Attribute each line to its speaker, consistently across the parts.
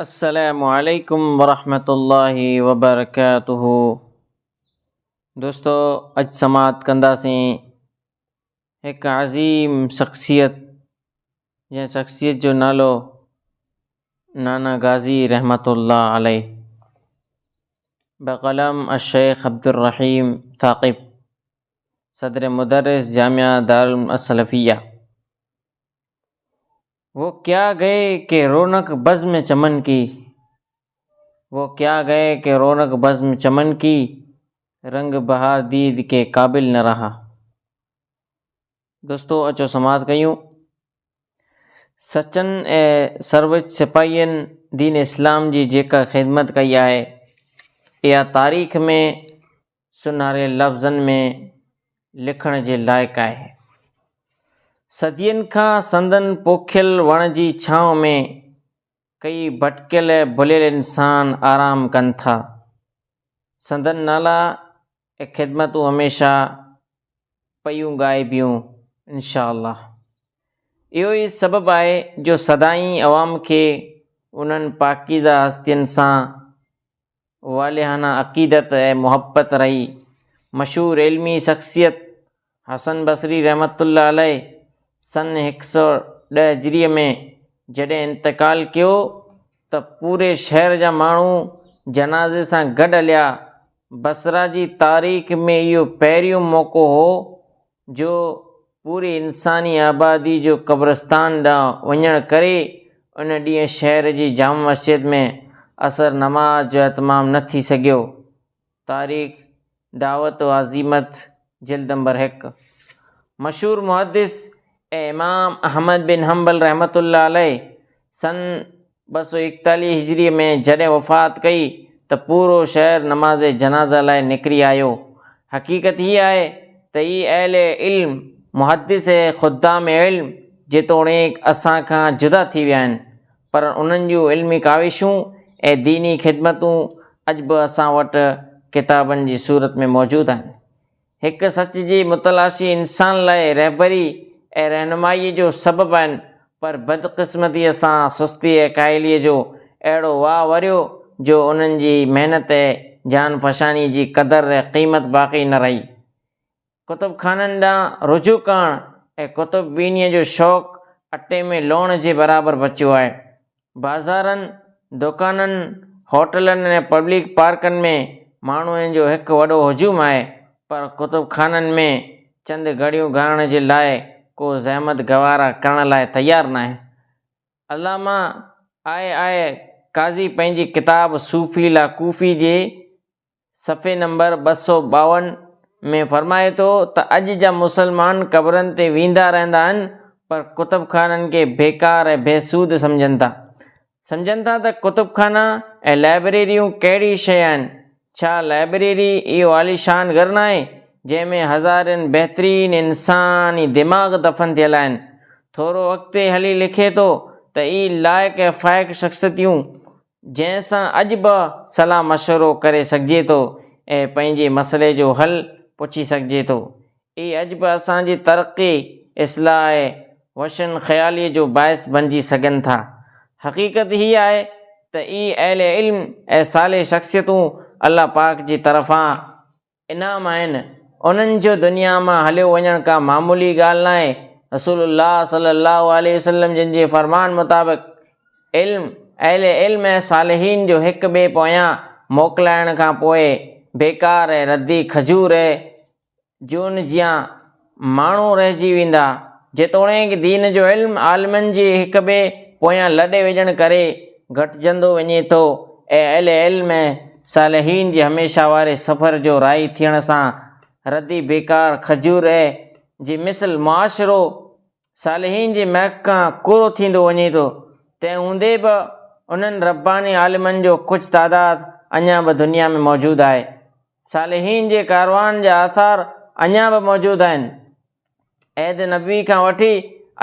Speaker 1: अस्सलामु अलैकुम वरहमतुल्लाहि वबरकातुहू। दोस्तों, अज समात कंदासीं एक अज़ीम शख्सियत, जंहिं शख्सियत जो नालो नाना गाज़ी रहमतुल्लाह अलैह बक़लम अशेख अब्दुर्रहीम साक़िब, सदर मुदर्रिस जामिया दारुल असलफ़िया। वो क्या गए कि रौनक बज़्म में चमन की, वो क्या गए कि रौनक बज़्म में चमन की, रंग बहार दीद के काबिल न रहा। दोस्तों, अचो समात कयूं। सचन ऐं सर्वोच्च सिपाहीनि दीन इस्लाम जी जेका ख़िदमत कई आहे, इहा तारीख़ में सुन्हारे लफ़्ज़नि में लिखण जे लाइक़ु आहे। सदियनि खां संदन पोखियल वण जी छांव में कई भटकियल भुलियल इंसान आराम कनि था। संदन नाला ऐं ख़िदमतूं हमेशा पयूं ॻाइबियूं इंशाअल्लाह। इहो ई सबबु आहे जो सदाईं अवाम खे उन्हनि पाकीज़ा हस्तियुनि सां वालिहाना अक़ीदत ऐं मुहबत रही। मशहूर इल्मी शख्सियत हसन बसरी रहमतुल्लाह अलैह सन 110 हिजरीअ में जॾहिं इंतकाल कयो त पूरे शहर जा माण्हू जनाज़े सां गॾु हलिया। बसरा जी तारीख़ में इहो पहिरियों मौक़ो हो जो पूरी इंसानी आबादी जो क़ब्रस्तान ॾांहुं वञण करे उन ॾींहुं शहर जी जाम मस्जिद में असर नमाज जो इतमाम न थी सघियो। तारीख़ दावत व अज़ीमत जिल्द नंबर 1। मशहूर मुहद्दिस ऐं इमाम अहमद बिन हम्बल रहमतुल्लाह अलैह सन 241 हिजरीअ में जॾहिं वफ़ात कई त पूरो शहर नमाज़ जनाज़ा लाइ निकिरी आयो। हक़ीक़त हीअ आहे त ही अहले इल्म मुहद्दिस ऐं ख़ुद्दाम इल्म जेतोणीकि असां खां जुदा थी विया आहिनि, पर उन्हनि जूं इल्मी काविशूं ऐं दीनी ख़िदमतूं अॼु बि असां वटि किताबनि जी सूरत में मौजूदु आहिनि। हिकु सच जी मुतलाशी इंसान लाइ रहबरी ऐं रहनुमाईअ जो सबबु आहिनि, पर बदक़िस्मतीअ सां सुस्ती ऐं काइलीअ जो अहिड़ो वाह वरियो जो उन्हनि जी महिनत ऐं जान फ़शानी जी क़दर ऐं क़ीमत बाक़ी न रही। कुतुब खाननि ॾांहुं रुजू करणु ऐं कुतुब बीनीअ जो शौक़ु अटे में लूण जे बराबरि बचियो आहे। बाज़ारनि, दुकाननि, होटलनि ऐं पब्लिक पार्कनि में माण्हुनि जो हिकु वॾो हुजूम आहे, पर कुतुब खाननि में चंद घड़ियूं गाइण जे लाइ को ज़हमत गवारा करण लाइ तयारु न आहे। अल्लामा आहे काज़ी पंहिंजी किताब सूफ़ी ला कूफ़ी जे सफ़े नंबर 252 में फ़रमाए थो त अॼु जा मुसलमान क़बरनि ते वेंदा रहंदा आहिनि, पर कुतुब खाननि खे बेकार ऐं बेसूद सम्झनि था त कुतुब खाना ऐं लाइब्रेरियूं कहिड़ी शइ आहिनि। छा लाइब्रेरी इहो आलीशान घर न आहे जंहिंमें हज़ारनि बहितरीन इंसानी दिमाग़ दफ़न थियल आहिनि। थोरो अॻिते हली लिखे थो त ई लाइक़ ऐं फ़ाइक़ शख़्सियतूं जंहिंसां अॼु बि सलाह मशवरो करे सघिजे थो ऐं पंहिंजे मसइले जो हल पुछी सघिजे थो। इहे अॼु बि असांजी तरक़ी, इस्लाह ऐं वशन ख़यालीअ जो बाइस बणिजी सघनि था। हक़ीक़त हीअ आहे त ई अहले इल्म ऐं साले शख़्सियतूं अल्लाह पाक जी तरफ़ां इनाम आहिनि। उन्हनि जो दुनिया मां हलियो वञण का मामूली ॻाल्हि न आहे। रसूलुल्लाह सल्लल्लाहु अलैहि वसल्लम जिन जे फ़रमान मुताबिक़ इल्म, अहले इल्म ऐं सालिहीन जो हिक ॿिए पोयां मोकिलाइण खां पोइ बेकार ऐं रद्दी खजूर ऐं जून जियां माण्हू रहिजी वेंदा। जेतोणीकि दीन जो इल्म आलिमनि जे हिक ॿिए पोयां लॾे विझण करे घटिजंदो वञे थो ऐं अहले इल्म ऐं सालिहीन जे हमेशा वारे सफ़र जो राही थियण सां रद्दी बेकार खजूर जी मिसल मुआशिरो सालिहीन जे महक खां कूरो थींदो वञे थो। तंहिं हूंदे बि उन्हनि रब्बानी आलिमनि जो कुझु तादाद अञा बि दुनिया में मौजूदु आहे। सालिहीन जे कारवान जा आसार अञा बि मौजूदु आहिनि। ऐद नबी खां वठी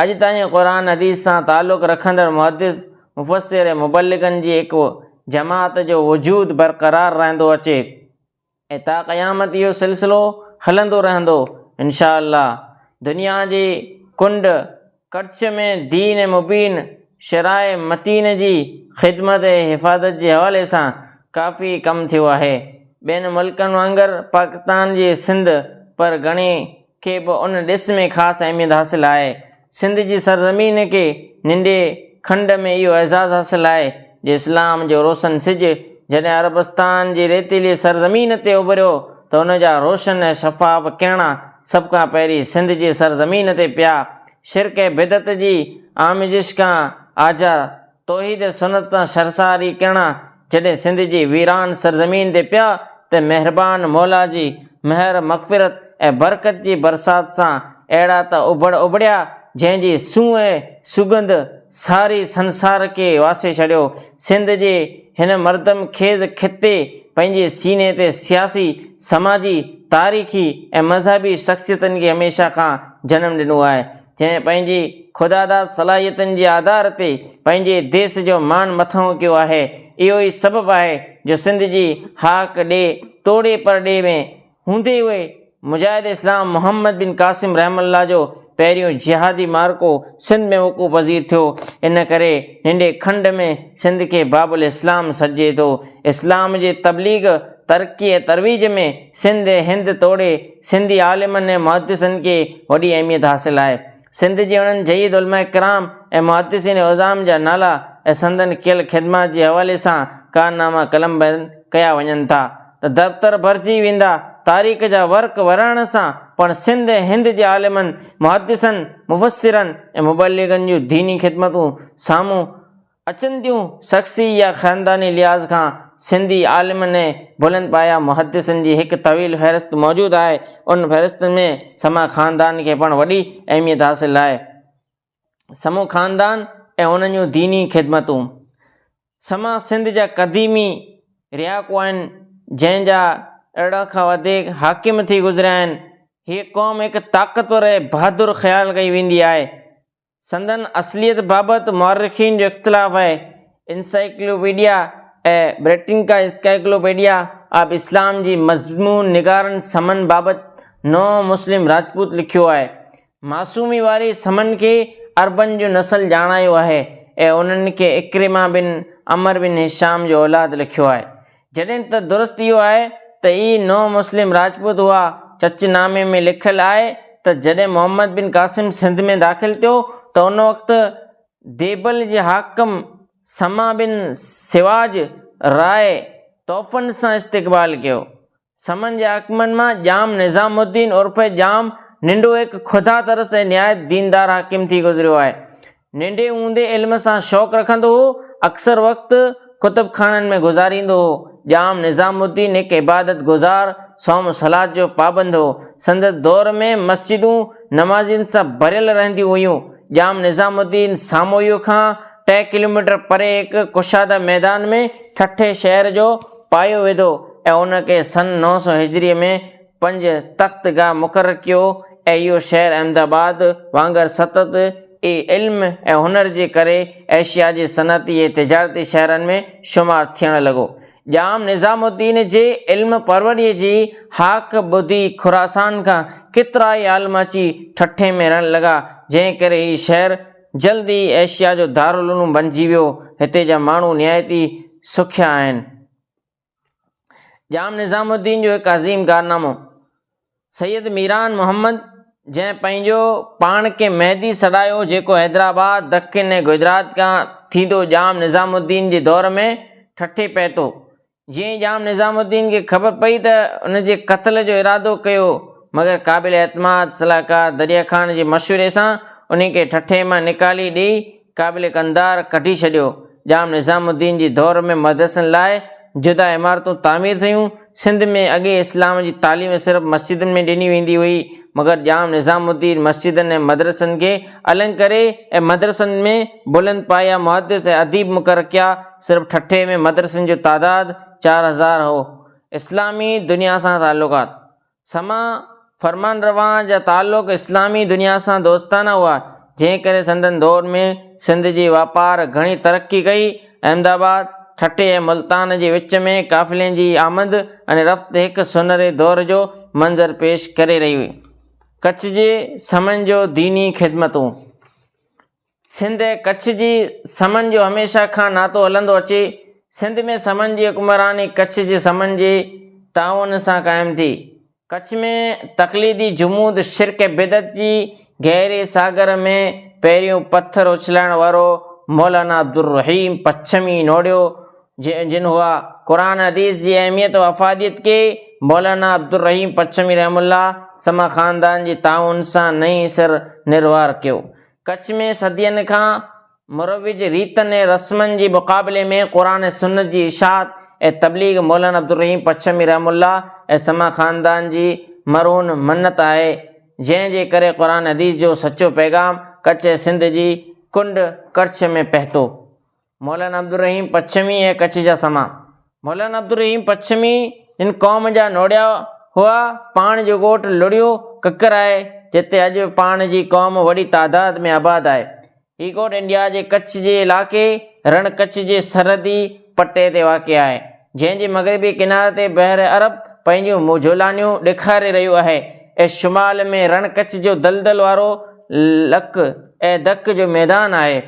Speaker 1: अॼु ताईं क़ुरान हदीस सां ताल्लुक़ रखंदड़ मुहद्दिस, मुफ़स्सिर ऐं मुबल्लिगनि जी हिकु जमात जो वजूद बरक़रार रहंदो अचे ऐं ता क़यामत इहो सिलसिलो हलंदो रहंदो इंशाअल्लाह। दुनिया जी कुंड कच्छ में दीन मुबीन शराए मतीन जी ख़िदमत ऐं हिफ़ाज़त जे हवाले सां काफ़ी कमु थियो आहे। ॿियनि मुल्कनि वांगुरु पाकिस्तान जी सिंध पर घणे खे बि उन ॾिस में ख़ासि अहमियत हासिलु आहे। सिंध जी सरज़मीन खे नंढे खंड में इहो एज़ाज़ु हासिलु आहे जो इस्लाम जो रोशन सिज जॾहिं अरबस्तान जी रेतीली सरज़मीन ते उभरियो त उन जा रोशन ऐं शफ़ाफ़ किरणा सभ खां पहिरीं सिंध जी सरज़मीन ते पिया। शिरक ऐं बिदत जी आमिजिश खां आज़ाद तौहीद सुन्नत सां शर्सारी किरणा जॾहिं सिंध जी वीरान सरज़मीन ते पिया त महिरबान मौला जी महर मग़फ़िरत ऐं बरकत जी बरसात सां अहिड़ा त उबड़िया जंहिंजी सूंह ऐं सुगंध सारी संसार खे वासे छॾियो। सिंध जे हिन मर्दम खेज़ ख़िते पंहिंजे सीने ते सियासी समाजी तारीख़ी ऐं मज़हबी शख़्सियतनि खे हमेशह खां जनमु ॾिनो आहे, जंहिं पंहिंजी ख़ुदादाद सलाहियतुनि जे आधार ते पंहिंजे देश जो मान मथां कयो आहे। इहो ई सबबु आहे जो सिंध जी हाक ॾे तोड़े परॾे में हूंदे उहे मुजाहिद इस्लाम मोहम्मद बिन क़ासिम रहमल्ला जो पहिरियों जिहादी मार्को सिंध में वक़ू पज़ीर थियो। इन करे नंढे खंड में सिंध खे बाबुल इस्लाम सॾिजे थो। इस्लाम जे तबलीग तरक़ी ऐं तरवीज में सिंध ऐं हिंद तोड़े सिंधी आलिमनि ऐं मुहद्दिसनि खे वॾी अहमियत हासिलु आहे। सिंध जे उन्हनि जयीद उलमा किराम ऐं मुहद्दिसिन उज़ाम जा नाला ऐं संदन कयल ख़िदमत जे हवाले सां कारनामा कलमबंद कया वञनि था त दफ़्तर भरिजी वेंदा। तारीख़ जा वर्क वरण सां पण सिंध ऐं हिंद जे आलिमनि मुहद्दिसनि मुफ़स्सिरनि ऐं मुबल्लिगनि जूं दीनी ख़िदमतूं साम्हूं अचनि थियूं। शख़्सी या ख़ानदानी लिहाज़ खां सिंधी आलिमनि ऐं बुलंद पाया मुहद्दिसनि जी हिकु तवील फ़हिरिस्त मौजूदु आहे। उन फ़हिरिस्त में समा ख़ानदान खे पण वॾी अहमियत हासिलु आहे। समूह ख़ानदान ऐं उन्हनि जूं दीनी ख़िदमतूं समा सिंध जा क़दीमी रियाकू आहिनि जंहिंजा अहिड़ा खां वधीक हाकिम थी गुज़रिया आहिनि। हीअ क़ौम हिकु ताक़तवर ऐं बहादुर ख़्यालु कई वेंदी आहे। संदन असलियत बाबति मुअर्रिख़ीन जो इख़्तिलाफ़ आहे। इंसाइक्लोपीडिया ऐं ब्रिटानिका इंसाइक्लोपीडिया ऑफ इस्लाम जी मज़मून निगारनि समन बाबति नओं मुस्लिम राजपूत लिखियो आहे। मासूमी वारी समन खे अरबन जो नस्ल ॼाणायो आहे ऐं उन्हनि खे इक्रिमा बिन अमर बिन हिशाम जो औलाद लिखियो आहे। जॾहिं त दुरुस्त इहो आहे त ई नओं मुस्लिम राजपूत हुआ। चचनामे में लिखियलु आहे त जॾहिं मोहम्मद बिन क़ासिम सिंध में दाख़िल थियो त उन वक़्तु देबल जे हाकिम समा बिन सिवाज राय तोहफ़नि सां इस्तक़बाल कयो। समन जे हाकिमनि मां जाम निज़ामुद्दीन उर्फ़ जाम निंडो हिकु ख़ुदा तरस ऐं निहायत दीनदार हाकिम थी गुज़रियो आहे। नंढे हूंदे इल्म सां शौक़ु रखंदो हो, अक्सर वक़्तु कुतुब खाननि में गुज़ारींदो हो। जाम निज़ामुद्दीन हिकु इबादत गुज़ार सौम सलात जो पाबंद हो। संदसि दौर में मस्जिदूं नमाज़ियुनि सां भरियल रहंदियूं हुयूं। जाम निज़ामुद्दीन सामोईअ खां 3 किलोमीटर परे हिकु कुशादा मैदान में ठठे शहर जो पायो विधो ऐं उनखे सन 900 हिजरीअ में 5 तख़्तगाह मुक़ररु कयो ऐं इहो शहर अहमदाबाद वांगुरु सतत इल्म ऐं हुनर जे करे एशिया जे सनअती ऐं तिजारती शहरनि में शुमारु थियणु लॻो। जाम निज़ामुद्दीन जे इल्म परवरीअ जी हाक ॿुधी खुरासान खां केतिरा ई आलिम अची ठठे में रहणु लॻा, जंहिं करे हीउ शहर जल्दी एशिया जो दारुल उलूम बणिजी वियो। हिते जा माण्हू निहायती सुखिया आहिनि। जाम निज़ामुद्दीन जो हिकु अज़ीम कारनामो सैयद मीरान मोहम्मद जंहिं पंहिंजो पाण खे मेहदी सॾायो, जेको हैदराबाद दखिन ऐं गुजरात खां थींदो जाम निज़ामुद्दीन जे दौर में ठठे पए थो। जीअं जाम निज़ामुद्दीन खे ख़बर पई त उन जे क़त्ल जो इरादो कयो, मगर क़ाबिल एतमाद सलाहकार दरिया खान जे मशवरे सां उन खे ठठे मां निकाली ॾेई क़ाबिल कंदार कढी छॾियो। जाम निज़ामुद्दीन जे दौर में मदरसनि लाइ जुदा इमारतूं तामीर थियूं। सिंध में अॻे इस्लाम जी तालीम सिर्फ़ु मस्जिदुनि में ॾिनी वेंदी हुई, मगर जाम निज़ामुद्दीन मस्जिदनि ऐं मदरसनि खे अलॻि करे ऐं मदरसनि में बुलंद पाया मुहद्दिस ऐं अदीब मुक़ररु कया। सिर्फ़ु ठठे में मदरसनि जो तादाद 4000 हो। इस्लामी दुनिया सां ताल्लुक़ात समा फरमान रवां जा ताल्लुक़ इस्लामी दुनिया सां दोस्ताना हुआ, जंहिं करे संदन दौर में सिंध जी वापार घणी तरक़ी कई। अहमदाबाद ठठे ऐं मुल्तान जे विच में काफ़िलनि जी आमद ऐं रफ़्त हिकु सुनहरे दौर जो मंज़र पेश करे रही हुई। कच्छ जे समन जो दीनी ख़िदमतूं सिंध ऐं कच्छ जी समन जो हमेशा खां नातो हलंदो अचे। सिंध में समन जी हुक्मरानी कच्छ जे समन जे ताउन सां क़ाइमु थी। कच्छ में तक़लीदी जुमूद शिरक बिदत जी गहरे सागर में पहिरियों पत्थर उछलाइण वारो मौलाना अब्दुल रहीम पच्छमी नोड़ियो, जिन हुआ क़ुरान हदीस जी अहमियत व अफ़ादियत के मौलाना अब्दुल रहीम पच्छमी रहमुल्लाह समा ख़ानदान जी ताउन सां नई सिर निर्वार कयो। कच्छ में सदियनि खां मुरविज रीतनि ऐं रस्मनि जे मुक़ाबले में क़ुरान ऐं सुन्नत जी इशाअत ऐं तबलीग मौलाना अब्दुल रहीम पच्छमी रहमुल्लाह ऐं समा ख़ानदान जी मरून मन्नत आहे, जंहिं जे करे क़ुरान हदीस जो सचो पैगाम कच्छ ऐं सिंध जी कुंड कच्छ में पहुतो। मौलाना अब्दुल रहीम पच्छमी ऐं कच्छ जा समा। मौलाना अब्दुल रहीम पच्छमी इन क़ौम जा नोड़िया हुआ। पाण जो ॻोठु लुड़ियो ककर आहे, जिते अॼु पाण जी क़ौम वॾी तादाद में आबाद आहे। हीउ ॻोठु इंडिया जे कच्छ जे इलाइक़े रण कच्छ जे सरहदी पटे ते वाक़िअ आहे, जंहिं जे मग़रिबी किनारे ते बहर अरब पंहिंजूं मुझोलानियूं ॾेखारे रहियो आहे ऐं शुमाल में रण कच्छ जो दलदल वारो लक ऐं दक जो मैदान आहे,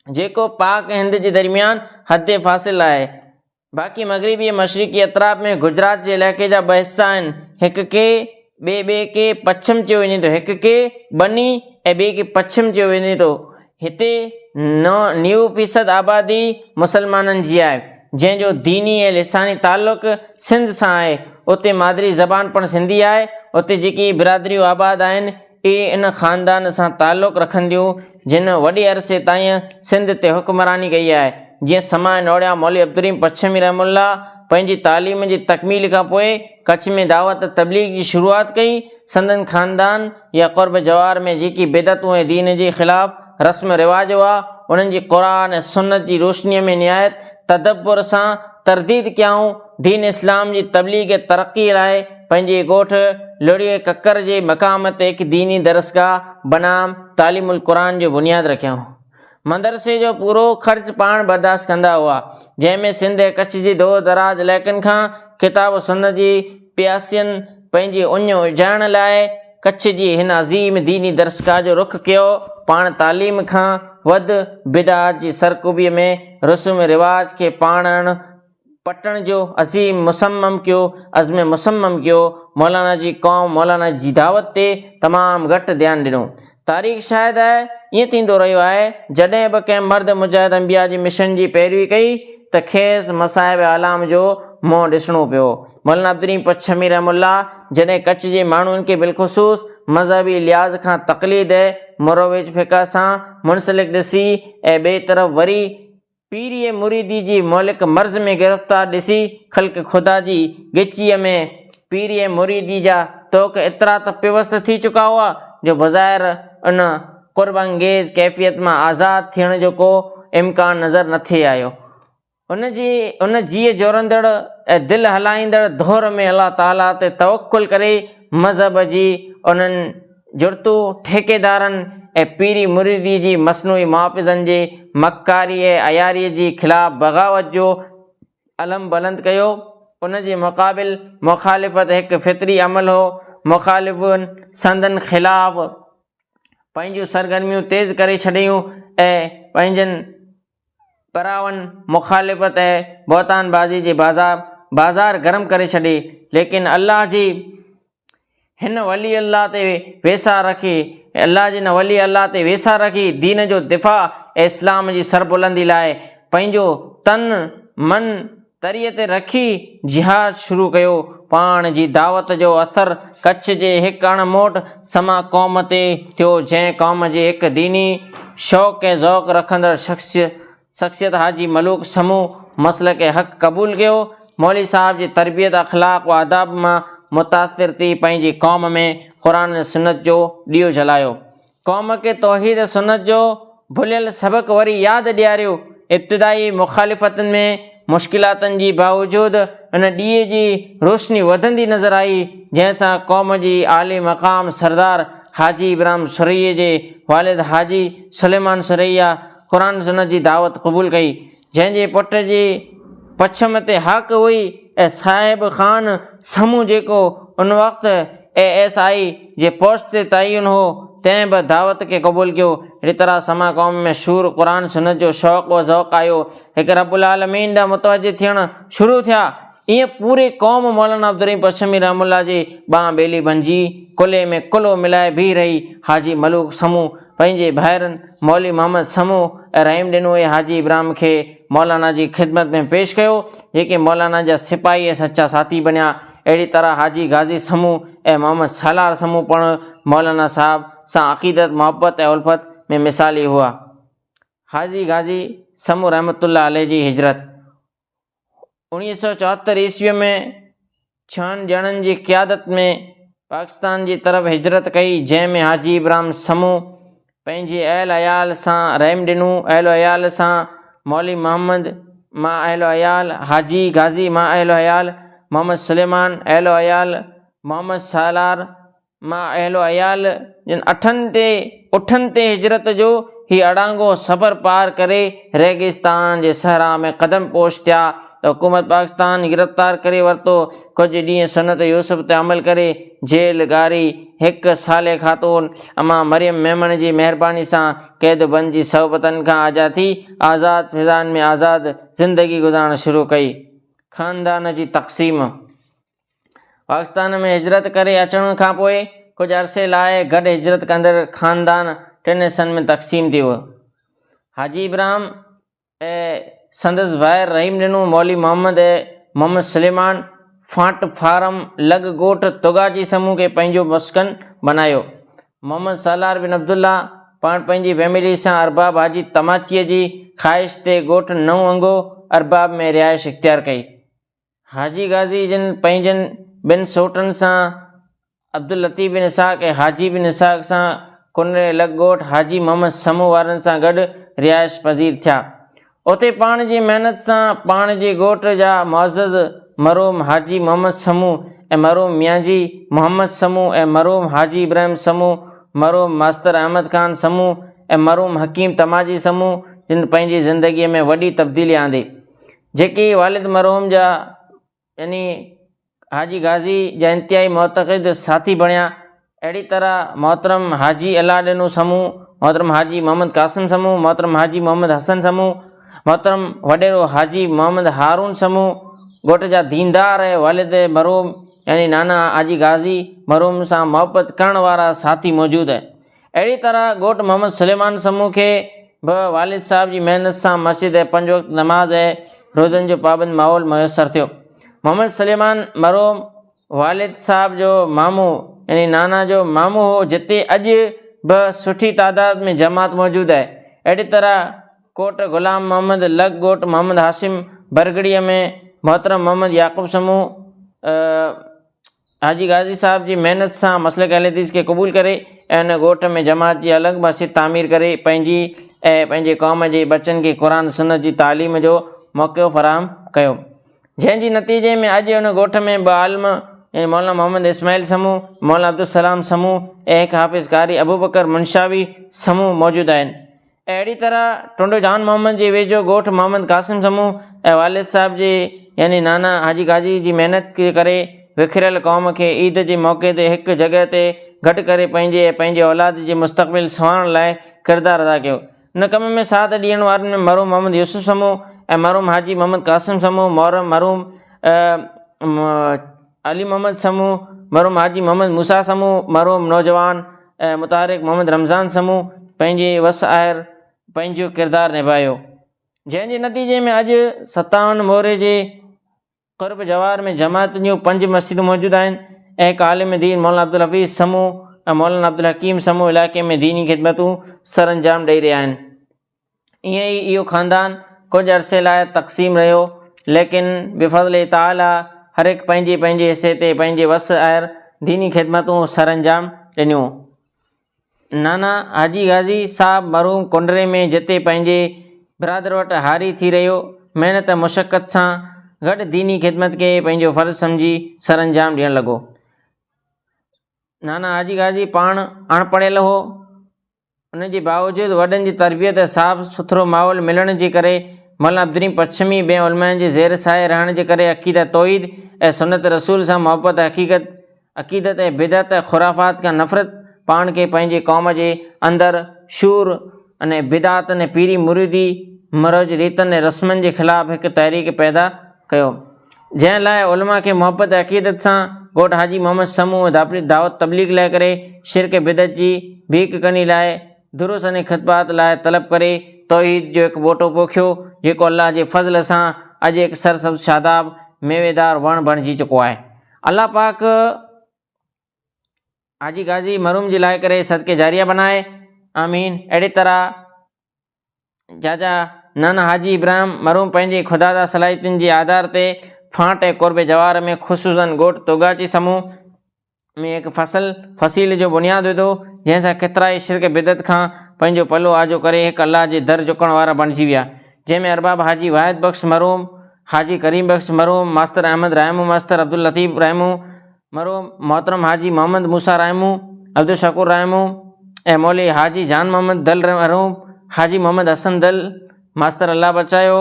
Speaker 1: जेको पाक हिंद जे दरमियान हद फ़ासिल आहे। बाक़ी मग़रिबी मशरिक़ी अतराफ़ में गुजरात जे इलाइक़े जा ॿ हिस्सा आहिनि, हिक के ॿिए के पच्छम चयो वञे थो, हिक के बनी ऐं ॿिए खे पच्छम चयो वञे थो। हिते 90% आबादी मुसलमाननि जी आहे, जंहिंजो दीनी ऐं लिसानी ताल्लुक़ सिंध सां आहे। उते मादरी ज़बान पण सिंधी आहे। उते जेकी बिरादरियूं आबाद आहिनि इहे इन ख़ानदान सां ताल्लुक़ रखंदियूं, जिन वॾे अरसे ताईं सिंध ते हुक्मरानी कई आहे। जीअं समा नोड़िया मौलवी अब्दुल रहीम पच्छमी रहमुल्लाह पंहिंजी तालीम जी तकमील खां पोइ कच्छ में दावत तबलीग जी शुरूआत कई। संदन ख़ानदान या क़ुर्ब जवार में जेकी बिदतूं ऐं दीन जे ख़िलाफ़ रस्म रिवाज हुआ, उन्हनि जी क़ुरान ऐं सुन्नत जी रोशनीअ में निहायत तदब्बुर सां तरदीद कयाऊं। दीन इस्लाम जी तबलीग ऐं तरक़ी लाइ पंहिंजे ॻोठु लुड़िए ककर जे मक़ाम ते हिकु दीनी दरसगाह बनाम तालीमुल क़ुरान जो बुनियादु रखियऊं। मदरसे जो पूरो ख़र्च पाण बर्दाश्त कंदा हुआ, जंहिंमें सिंध ऐं कच्छ जी दूर दराज इलाइक़नि खां किताब सुन्नत जी प्यासियुनि पंहिंजी उञ उजाइण लाइ कच्छ जी हिन अज़ीम दीनी दरसगाह जो रुख़ कयो। पाण तालीम खां वधि बिदाअत जी सरकुबीअ में रसूम रिवाज खे पटण जो अज़ीम मुसम्मम कयो, अज़्म मुसम्मम कयो। मौलाना जी क़ौम मौलाना जी दावत ते तमामु घटि ध्यानु ॾिनो। तारीख़ शायदि आहे ईअं थींदो रहियो आहे, जॾहिं बि कंहिं मर्द मुजाहिद अंबिया जी मिशन जी पैरवी कई त खेसि मसाइब आलाम जो मुंहुं ॾिसणो पियो। मौलाना अब्दुल रहीम पच्छमी रहमुल्लाह जॾहिं कच्छ जे माण्हुनि खे बिलख़ुसूस मज़हबी लिहाज़ खां तक़लीद मुरविज फ़िक़ह सां मुंसलिक ॾिसी ऐं ॿिए तरफ़ वरी पीरीअ मुरीदी जी मौलिक मर्ज़ में गिरफ़्तार ॾिसी ख़ल्क़ ख़ुदा जी ॻिचीअ में पीरीअ मुरीदी जा तोक़ एतिरा त पिवस्त थी चुका हुआ जो बज़ाहिर उन क़ुर्ब अंगेज़ कैफ़ियत मां आज़ादु थियण जो को इम्कान नज़र न थे आयो। उन जीअ जोरंदड़ ऐं दिलि हलाईंदड़ दौर में अलाह ताला ते तवक्कुल करे मज़हब जी उन्हनि जुर्तू ठेकेदारनि ऐं पीरी मुरीदी जी मसनूई मुहाफ़िज़नि जे मक्कारी ऐं अयारीअ जी ख़िलाफ़ बग़ावत जो अलम बुलंद कयो। उन जे मुक़ाबिल मुख़ालिफ़त हिकु फितरी अमल हो। मुख़ालिफ़ुनि संदन ख़िलाफ़ पंहिंजूं सरगर्मियूं तेज़ करे छॾियूं ऐं पंहिंजनि परावनि मुख़ालिफ़त ऐं बौतानबाज़ी जे बाज़ार गरम करे छॾे। लेकिन अल्लाह जी हिन वली अल्लाह ते वेसा रखी दीन जो दिफ़ा ऐं इस्लाम जी सरबुलंदी लाइ पंहिंजो तन मन तरीअ ते रखी जिहाद शुरू कयो। पाण जी दावत जो असरु कच्छ जे हिकु अणमोट समा क़ौम ते थियो, जंहिं क़ौम जे हिकु दीनी शौक़ ऐं ज़ौक़ रखंदड़ शख़्सियत हाजी मलूक समूह मसलक ऐं हक़ क़बूल कयो। मौलवी साहब जी तरबियत अख़लाक़ व आदाब मां मुतासिर थी पंहिंजी क़ौम में क़ुरान ऐं सुन्नत जो ॾीओ जलायो। क़ौम खे तौहीद सुन्नत जो भुलियल सबक़ वरी यादि ॾियारियो। इब्तिदाई मुख़ालिफ़तुनि में मुश्किलातुनि जी बावजूदि उन ॾीए जी रोशनी वधंदी नज़र आई, जंहिंसां क़ौम जी आली मक़ाम सरदार हाजी इब्राहिम सुरैया जे वालिद हाजी सुलेमान सुरैया क़ुरान सुन्नत जी दावत क़बूल कई, जंहिंजे पुट जी पछम ते हक़ हुई ऐं साहिब ख़ान समूह जेको उन वक़्तु ASI जे पोस्ट ते तयन हो तंहिं बि दावत खे क़बूल कयो। अहिड़ी तरह समा क़ौम में शूर क़ुरान सुन्नत जो शौक़ व ज़ौक़ आयो, हिकु रब्बुल आलमीन ॾांहुं मुतवजह थियणु शुरू थिया। ईअं पूरी क़ौम मौलाना अब्दुल रहीम पश्चिमी रहमुल्लाह जी ॿांह ॿेली बणिजी कुल्हे में कुल्हो मिलाए बीह रही। हाजी मलूक समूह पंहिंजे भाइरनि मौली मोहम्मद समूह ऐं रहीम ॾिनो ऐं हाजी इब्राहिम खे मौलाना जी ख़िदमत में पेश कयो, जेके मौलाना जा सिपाही ऐं सचा साथी बणिया। अहिड़ी तरह हाजी गाज़ी समूह ऐं मोहम्मद सालार समूह पिणु मौलाना साहब सां अक़ीदत मोहब्बत ऐं उल्फत में मिसाली हुआ। हाजी गाज़ी समूह रहमतुल्लाह अलैह जी हिजरत 1974 ईस्वीअ में 6 ॼणनि जी क़ियादत में पाकिस्तान जी तरफ़ हिजरत कई, जंहिंमें हाजी इब्राहिम समूह पंहिंजे अहल अयाल सां रहीम ॾिनो, अहल अयाल सां मौली मोहम्मद मां अहल अयाल, हाजी गाज़ी मां अहल अयाल, मोहम्मद सुलेमान अहल अयाल, मोहम्मद सालार मां अहल अयाल, जिन 8 उठनि ते हिजरत जो ही अड़ांगो सफ़र पार करे रेगिस्तान जे सहरा में क़दम पोश थिया त हुकूमत पाकिस्तान गिरफ़्तार करे वरितो। कुझु ॾींहं सुन्नत यूसुफ ते अमल करे जेल गारी 1 साले ख़ातून अमा मरियम मेमन जी महिरबानी सां क़ैद बंद जी सहबतनि खां आज़ाद थी आज़ाद फिज़ान में आज़ाद ज़िंदगी गुज़ारणु शुरू कई। ख़ानदान जी तक़सीम पाकिस्तान में हिजरत करे अचण खां पोइ कुझु अरसे लाइ गॾु हिजरत कंदड़ ख़ानदान 3 हिसनि में तक़सीम थी वियो। हाजी इब्राहिम ऐं संदसि भाइर रहीम ॾिनो मौली मोहम्मद ऐं मोहम्मद सुलेमान फांट फारम लॻ ॻोठ तुगाजी समूह खे पंहिंजो मस्कन बनायो। मोहम्मद सालार बिन अब्दुल्ला पाण पंहिंजी फैमिली सां अरबाब हाजी तमाचीअ जी ख़्वाहिश ते ॻोठ नओं अंगो अरबाब में रिहाइश इख़्तियार कई। हाजी गाज़ी जिन पंहिंजनि 2 सोटनि सां अब्दुल लतीफ़ बिन इसाक़ ऐं हाजी बिन इसाक़ सां कुनरे लॻ ॻोठ हाजी मोहम्मद समूह वारनि सां गॾु रिहाइश पज़ीर थिया। उते पाण जी महिनत सां पाण जे ॻोठ जा मुअज़्ज़ज़ मरहूम हाजी मोहम्मद समूह ऐं मरहूम मियांजी मोहम्मद समूह ऐं मरहूम हाजी इब्राहिम समूह, मरहूम मास्तर अहमद ख़ान समूह ऐं मरहूम हकीम तमाजी समूह जिन पंहिंजी ज़िंदगीअ में वॾी तब्दीली आंदी, जेके वालिद मरहूम जा यानी हाजी गाज़ी जा इंतिहाई मुतक़िद साथी बणिया। अहिड़ी तरह मोहतरम हाजी अलाॾिनो समूह, मोहतरम हाजी मोहम्मद कासिम समूह, मोहतरम हाजी मोहम्मद हसन समूह, मोहतरम वॾेरो हाजी मोहम्मद हारून समूह ॻोठ जा दीनदार ऐं वालिद मरहूम यानी नाना हाजी गाज़ी मरहूम सां मोहबत करण वारा साथी मौजूदु आहिनि। अहिड़ी तरह ॻोठ मोहम्मद सुलेमान समूह खे बि वालिद साहिब जी महिनत सां मस्जिद ऐं 5 वक़्त नमाज़ ऐं रोज़नि जो पाबंद माहौल मुयसरु थियो। मोहम्मद सुलेमान मरहूम वालिद साहिब जो मामू यानी नाना जो मामू हो, जिते अॼु बि सुठी तादाद में जमात मौजूदु आहे। अहिड़ी तरह कोट ग़ुलाम मोहम्मद लॻ ॻोठ मोहम्मद हाशिम बरगड़ीअ में मोहतरम मोहम्मद याक़ूब समूह हाजी गाज़ी साहिब जी महिनत सां मसलक अहले हदीस खे क़बूल करे ऐं उन ॻोठ में जमात जी अलॻि मस्जिद तामीर करे पंहिंजी ऐं पंहिंजे क़ौम जे बचनि खे क़ुरान सुन्नत जी तालीम जो मौक़ो फ़राहम कयो, जंहिंजे नतीजे में अॼु उन ॻोठ में 2 आलिम मौलाना मोहम्मद इस्माइल समूह, मौलाना अब्दुल सलाम समूह ऐं 1 हाफ़िज़ कारी अबू बकर मुंशावी समूह मौजूदु आहिनि। अहिड़ी तरह टुंडो जान मोहम्मद जे वेझो ॻोठ मोहम्मद कासिम समूह ऐं वालिद साहिब जे यानी नाना हाजी गाज़ी जी महिनत जे करे विखिरियल क़ौम खे ईद जे मौक़े ते हिकु जॻह ते गॾु करे पंहिंजे औलाद जे मुस्तक़बिल संवारण लाइ किरदारु अदा कयो। इन कम में साथ ॾियण वारनि में मरहूम मोहम्मद यूसुफ समूह ऐं मरहूम हाजी मोहम्मद कासिम समूह, मरहूम अली मोहम्मद समूह, मरहूम हाजी मोहम्मद मूसा समूह, मरहूम नौजवान मुतारिक मोहम्मद रमज़ान समूह पंहिंजे वसआर पंहिंजो किरदारु निभायो, जंहिंजे नतीजे में अॼु 57 मोरे जे क़ुर्ब जवार में जमात जूं 5 मस्जिदूं मौजूदु आहिनि ऐं हिकु आलिम दीन मौलाना अब्दुल हफ़ीज़ समूह ऐं मौलाना अब्दुल हकीम समूह इलाइक़े में दीनी ख़िदमतूं सर अंजाम ॾेई रहिया आहिनि। ईअं ई इहो ख़ानदान कुझु अरसे लाइ तक़सीम रहियो, लेकिन बिफ़ज़्ल ताला हर हिकु पंहिंजे हिसे ते पंहिंजे वसआर दीनी ख़िदमतूं सर अंजाम ॾिनियूं। नाना हाजी गाज़ी साहिब मरहूम कुंडरे में जिते पंहिंजे बिरादर वटि हारी थी रहियो महिनत मुशक़त सां गॾु दीनी ख़िदमत खे पंहिंजो फ़र्ज़ु सम्झी सर अंजाम ॾियणु लॻो। नाना हाजी गाज़ी पाण अणपढ़ियल हो, उनजे बावजूदि वॾनि जी तरबियत ऐं साफ़ सुथरो माहौल मिलण जे करे मौलाना अब्दुल रहीम पश्चिमी ॿिए उलमाउनि जे ज़ेर साए रहण जे करे अक़ीदा तौहीद ऐं सुन्नत रसूल सां मोहबत हक़ीक़त अक़ीदत ऐं बिदअत खुराफ़ात खां नफ़रत, पाण खे पंहिंजे क़ौम जे अंदरि शूर अने बिदात अने पीरी मुरीदी मरोज रीतनि ऐं रस्मनि जे ख़िलाफ़ु हिकु तहरीक पैदा कयो, जंहिं लाइ उलमा खे मुहबत ऐं अक़ीदत सां ॻोठ हाजी मोहम्मद समूह दावत तबलीग लाइ करे शिरक बिदअत जी भीख कनी लाइ दुरुस अने ख़ितबात लाइ तलब करे तौहीद जो हिकु ॿोटो पोखियो, जेको अल्लाह जे फज़ल सां अॼु हिकु सरसब्ज़ शादाब मेवेदार वणु बणिजी चुको आहे। अल्लाह पाक हाजी गाज़ी मरहूम जे लाइ करे सदके जारिया बनाए, आमीन। अहिड़ी तरह जाजा नाना हाजी इब्राहिम मरहूम पंहिंजे ख़ुदा सलाहियतुनि जे आधार ते फांट ऐं कुर्ब जवार में ख़ुसूसन ॻोठ तोगाची समूह में हिकु फसील जो बुनियादु विधो, जंहिंसां केतिरा ई शिरक बिदअत खां पंहिंजो पलो आजो करे हिकु अल्लाह जे दर झुकण वारा बणिजी विया, जंहिंमें अरबाब हाजी वाहिद बख़्श मरहूम, हाजी करीम बख़्श मरहूम, मास्तर अहमद रहमू, मास्तर अब्दुल लतीफ़ रहमू मरहूम, मोहतरम हाजी मोहम्मद मूसा रहमू, अब्दुल शकूर रहमू ऐं मौली हाजी जान मोहम्मद दल मरहूम, हाजी मोहम्मद हसन दल, मास्तर अल्लाह बचायो।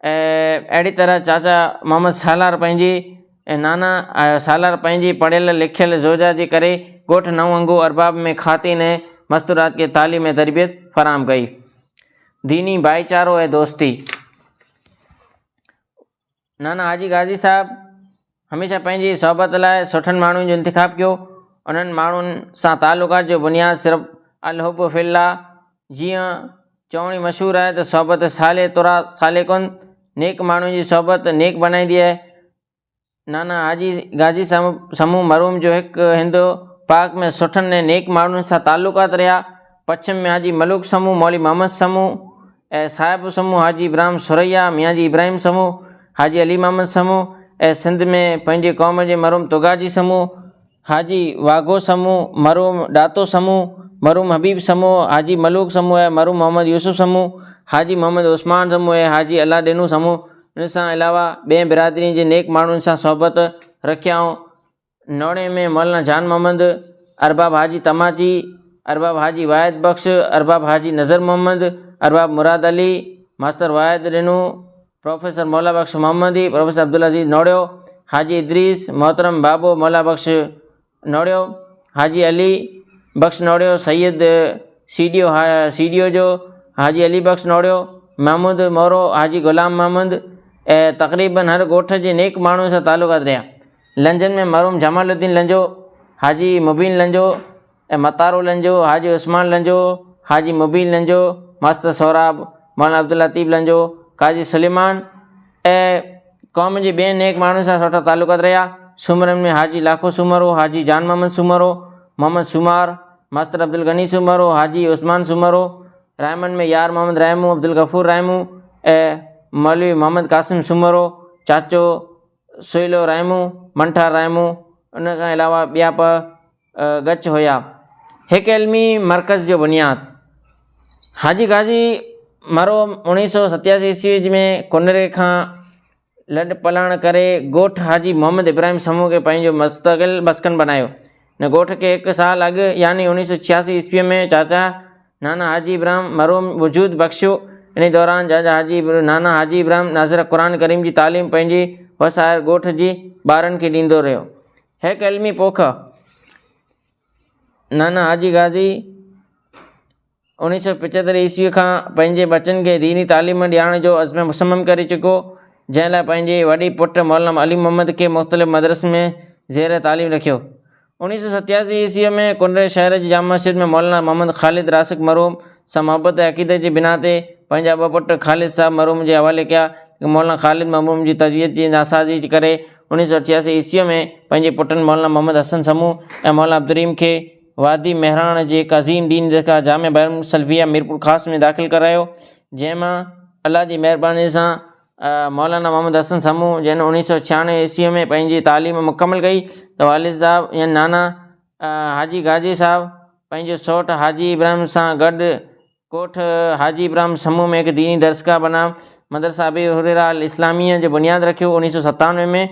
Speaker 1: ऐं अहिड़ी तरह चाचा मोहम्मद सालार पंहिंजी ऐं नाना सालार पंहिंजी पढ़ियल लिखियल ज़ोजा जे करे ॻोठ नव अंगू अरबाब में ख़ातिन ऐं मस्तूरात खे तालीम ऐं तरबियत फ़राहम कई। दीनी भाईचारो ऐं दोस्ती। नाना हाजी गाज़ी साहब हमेशह पंहिंजी सोहबत लाइ सुठनि माण्हुनि जो इंतिखाब कयो। उन्हनि माण्हुनि सां तालुकात जो बुनियादु सिर्फ़ु अल-हुब फिल्लाह, जीअं चवणी मशहूरु आहे त सोहबत साले तुरा सालेकुन, नेक माण्हुनि जी सोहबत नेक बनाईंदी आहे। नाना हाजी गाज़ी समूह मरहूम जो हिकु हिंदू पाक में सुठनि ऐं नेक माण्हुनि सां तालुकात रहिया। पश्चिम में हाजी मलूक समूह, मौली मोहम्मद समूह ऐं साहिब समूह, हाजी इब्राहिम सुरैया, मियाँ जी इब्राहिम समूह, हाजी अली मोहम्मद समूह ऐं सिंध में पंहिंजे क़ौम जे मरहूम तुगाजी समूह, हाजी वाघो समूह, मरहूम डातो समूह, मरहूम हबीब समूह, हाजी मलूक समूह ऐं मरहूम मोहम्मद यूसुफ समूह, हाजी मोहम्मद उस्मान समूह ऐं हाजी अला ॾिनू समूह। इन सां अलावा ॿिए बिरादरी जे नेक माण्हुनि सां सोहबत रखियाऊं। नोड़े में मौलाना जान मोहम्मद, अरबाब हाजी तमाची, अरबाब हाजी वाहिद बख़्श, अरबाब हाजी नज़र मोहम्मद, अरबाब मुराद अली, मास्तर वाहिद ॾिनू, प्रोफेसर मौला बख़्श मोहम्मदी, प्रोफेसर अब्दुल अज़ीज़ नोड़ियो, हाजी इदरीस, मोहतरम बाबो मौला बख़्श नोड़ियो, हाजी अली बख़्श नोड़ियो, सैयद सीडियो जो हाजी अली बख़्श नोड़ियो, महमूद मोरो, हाजी ग़ुलाम महमूद ऐं तक़रीबन हर ॻोठ जे नेक माण्हुनि सां तालुकात रहिया। लंजन में मरहूम जमालुद्दीन लंजो, हाजी मुबीन लंजो ऐं मतारो लंजो, हाजी उस्मान लंजो, हाजी मुबीन लंजो, मास्तर सोराब, मौलाना अब्दुल लतीफ़ लंजो, काजी सुलेमान ऐं क़ौम जे ॿियनि नेक माण्हुनि सां सुठा तालुकात रहिया। सुमरनि में हाजी लाखो सूमरो, हाजी जान मोहम्मद सूमरो, मोहम्मद सुमार, मास्तर अब्दुल गनी सूमरो, हाजी उस्मान सूमरो। रहमन में यार मोहम्मद रहमू, अब्दुल गफ़ूर रहमू ऐं मौलवी मोहम्मद कासिम सूमरो, चाचो सुहिलो रहमू, मंठा रहमू। उन खां अलावा ॿिया गच हुया। हिकु इल्मी मरकज़ जो बुनियादु। हाजी गाज़ी मरहूम 1987 ईस्वी में कुनरे खां लॾ पलाण करे ॻोठ हाजी मोहम्मद इब्राहिम समूह खे पंहिंजो मुस्तक़िल मस्कन बनायो। हिन ॻोठ खे हिकु साल अॻु यानी 1986 ईस्वीअ में चाचा नाना हाजी इब्राहिम मरहूम वजूद बख़्शियो। इन दौरान नाना हाजी इब्राहिम नाज़िर क़ुरान करीम जी तालीम पंहिंजी वसायल ॻोठ जी ॿारनि खे ॾींदो रहियो। हिकु इल्मी पोख। नाना हाजी गाज़ी 1975 ईस्वी खां पंहिंजे बचनि खे दीनी तालीम ॾियारण जो अज़्म मुसम्मम करे चुको, जंहिं लाइ पंहिंजे वॾी पुटु मौलाना अली मोहम्मद खे मुख़्तलिफ़ मदरसनि में ज़ेर तालीम रखियो। 1987 ईस्वीअ में कुनरे शहर जी जामा मस्जिद में मौलाना मोहम्मद ख़ालिद रासिक मरहूम सां मोहबत ऐं अक़ीदत जी बिना ते पंहिंजा ॿ पुट ख़ालिद साहब मरहूम जे हवाले कया। मौलाना ख़ालिद मरहूम जी तबियत जी नासाज़ी करे 1988 ईस्वीअ में पंहिंजे पुटनि मौलाना मोहम्मद हसन समूह ऐं मौलाना अब्दुर्रहीम खे वादी महराण जे हिकु अज़ीम दीन दरगाह जामे बैरुल सलफ़िया मीरपुर ख़ासि में दाख़िल करायो, जंहिंमां अल्लाह जी महिरबानी सां मौलाना मोहम्मद हसन समूह जिन 1996 ईस्वीअ में पंहिंजी तालीम मुकमल कई त वालिद साहब या नाना हाजी गाज़ी साहब पंहिंजो सौटु हाजी इब्राहिम सां गॾु कोठ हाजी इब्राहिम समूह में हिकु दीनी दरसगाह बनाम मदरसा अबी हुरैरा अल इस्लामिया जो बुनियादु रखियो 1997 में,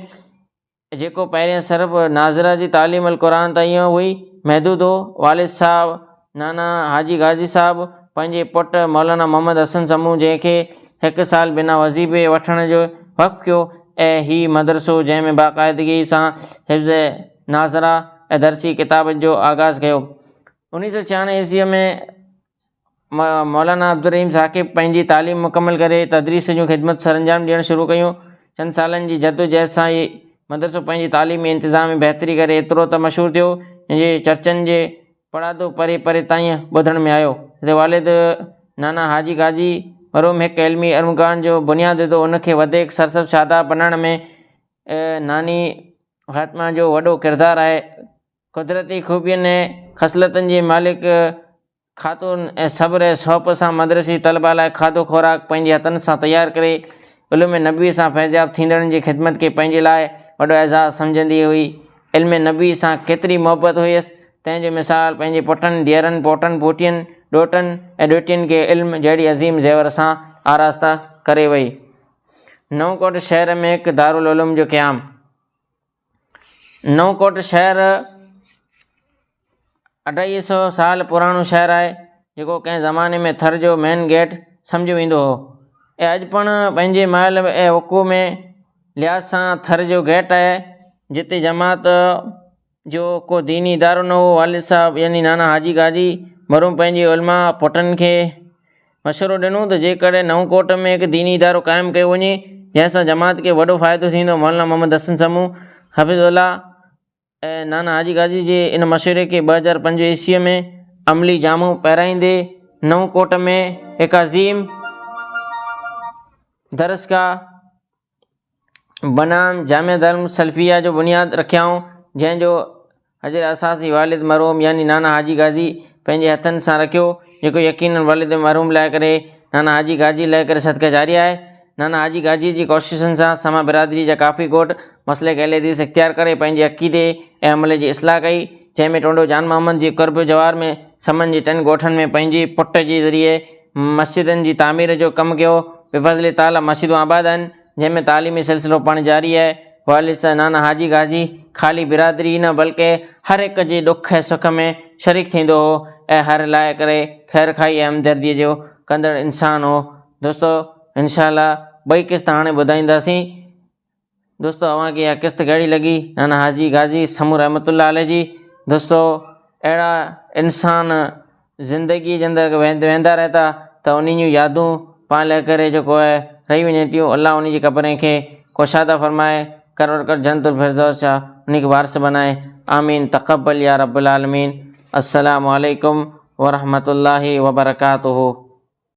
Speaker 1: जेको पहिरियों सिर्फ़ु नाज़िरा जी तालीम अल क़ुरान ताईं हुई महदूद हो। वालिद साहब नाना हाजी गाज़ी साहब पंहिंजे पुटु मौलाना मोहम्मद हसन समूह जंहिंखे हिकु साल बिना वज़ीफ़े वठण जो वक़्फ़ु कयो ऐं हीउ मदरसो जंहिंमें बाक़ाइदगी सां हिफ़्ज़ नाज़िरा ऐं दरसी किताब जो आगाज़ कयो। 1996 ईस्वीअ में मौलाना अब्दुल रहीम साकिब पंहिंजी तालीम मुकमल करे तदरीस जूं ख़िदमत सरअंजाम ॾियणु शुरू कयूं। चंद सालनि जी जदोजहद सां ई मदरसो पंहिंजी तालीमी इंतिज़ाम में बहितरी करे एतिरो त मशहूरु थियो जे चर्चनि जे पढ़ादो परे परे ताईं ॿुधण में आयो। हिते वालिद नाना हाजी गाजी मरहूम हिकु इल्मी अर्मगान जो बुनियादु विधो। उनखे वधीक सरसब शादाब बणाइण में नानी ख़ात्मा जो वॾो किरदारु आहे। कुदरती ख़ूबियुनि ऐं ख़सलतनि जी मालिक ख़ातून ऐं सब्र ऐं शौक़ सां मदरसी तलबा लाइ खाधो खुराक पंहिंजे हथनि सां तयारु करे इल्म नबी सां फैज़याब थींदड़नि जी ख़िदमत खे पंहिंजे लाइ वॾो एज़ाज़ु सम्झंदी हुई। इल्म नबी सां केतिरी मोहबत हुयसि, तंहिंजो मिसाल पंहिंजे पुटनि धीअरनि पोटनि पोटियुनि ॾोटनि ऐं ॾोटियुनि खे इल्म जहिड़ी अज़ीम ज़ेवर सां आरास्ता करे वई। नवकोट शहर में हिकु दारुल उलूम जो क़याम। नवकोट शहर 250 साल पुराणो शहरु आहे जेको कंहिं ज़माने में थर जो मेन गेट सम्झो वेंदो हो ऐं अॼु पण पंहिंजे महल ऐं वक़ू में लिहाज़ सां थर जो गेट आहे। जिते जमात जो को दीनी इदारो न हो, वालिद साहब यानी नाना हाजी गाजी मरहूम पंहिंजे उलमा पुटनि खे मशवरो ॾिनो त जेकॾहिं नवकोट में हिकु दीनी इदारो क़ाइमु कयो वञे जंहिंसां जमात खे वॾो फ़ाइदो थींदो। मौलाना मोहम्मद हसन समूह हफ़िज़ुल्लाह ऐं नाना हाजी गाजी जे इन मशवरे खे 2005 ईस्वीअ में अमली जामू पहिराईंदे नवकोट में हिकु अज़ीम दरसगाह बनाम जामिया दारुल सल्फिया जो बुनियादु रखियाऊं, जंहिंजो हजर असासी वालिद मरहूम यानी नाना हाजी गाजी पंहिंजे हथनि सां रखियो, जेको यकीनन वालिद मरहूम लाइ करे नाना हाजी गाजी लाइ करे सदका जारी आहे। नाना हाजी गाजी जी कोशिशुनि सां समा बिरादरी जा काफ़ी ॻोठ मसइले अहल हदीस इख़्तियार करे पंहिंजे अक़ीदे ऐं अमल जी इस्लाह कई, जंहिंमें टोडो जान मोहम्मद जी कुर्ब जवार में समन जी 10 ॻोठनि में पंहिंजे पुट जे ज़रिए मस्जिदनि जी तामीर जो कमु कयो। बिफ़ज़्ल ताला मस्जिदूं आबाद आहिनि जंहिंमें तालीमी सिलसिलो पाण जारी आहे। वालिद सां नाना हाजी गाजी ख़ाली बिरादरी न बल्कि हर हिक जे ॾुख ऐं सुख में शरीक थींदो हो ऐं हर लाइ करे ख़ैर खाई ऐं हमदर्दीअ जो कंदड़ इंसानु हो। दोस्तो इंशाअल्लाह ॿई क़िस्त हाणे ॿुधाईंदासीं। दोस्तो अव्हांखे इहा क़िस्त कहिड़ी लॻी नाना हाजी गाजी समूह रहमतुल्लाह अलैह जी। दोस्तो अहिड़ा इंसान ज़िंदगी जे अंदरि वेंदा रहता त उन जूं यादूं पाण लाइ करे जेको आहे रही वञे थियूं। अल्लाह उन जी क़ब्रनि खे कुशादा फ़रमाए, करोड़ कर जन्नतुल फिरदौस जा उन खे वारिस बनाए। आमीन तक़ब्बल या रब्बुल आलमीन। अस्सलामु अलैकुम वरहमतुल्लाहि वबरकातुहू।